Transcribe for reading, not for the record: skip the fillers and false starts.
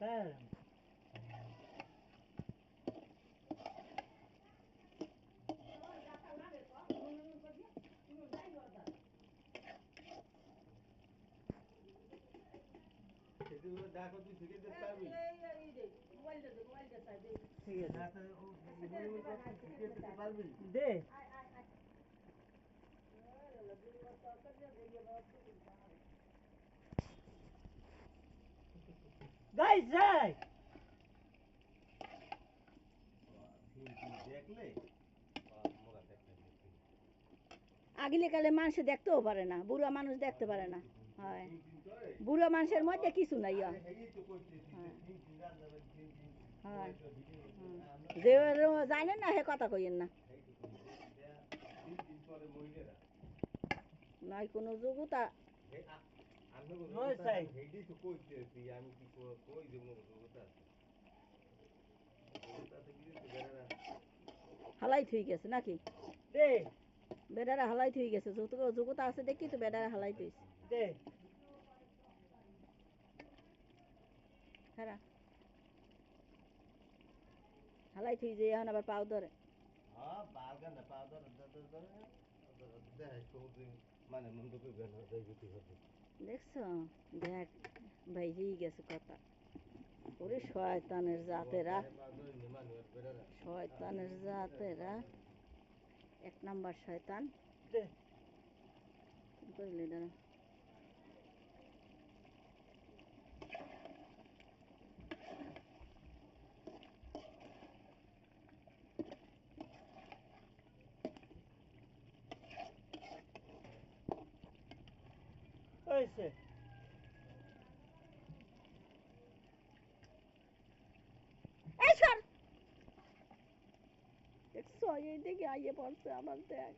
হ্যাঁ দেখো তুই শিখে পারবি ঠিক আছে শিখে পারবি দে গাই যাই দেখলে আগিলে কালে মানুষ দেখতেও পারে না, বুড়া মানুষ দেখতে পারে না। হয় বুড়া মানুষের মধ্যে কিছু নাই। হয় যে জানেন না হে কথা কইেন না, নাই কোনো যোগ্যতা। আমি কি কই দেবো হালাই থুই গেছে নাকি, দে বেডারা হালাই থুই গেছে। যোগ্যতা আছে দেখি তো বেডারা হালাই থুইছে। দে হ্যাঁ হালাই থুই যে এখন আবার পাও ধরে। মানে মন্দ দেখছো দেখ ভাই গেছে কথা। ওরে শয়তানের জাতেরা, শয়তানের জাতেরা, এক নাম্বার শয়তান। দে কি করলি দাঁড়া, হয়েছে এই সর দেখছো এই দিকে আইয়ে পড়ছে আমার দেখ।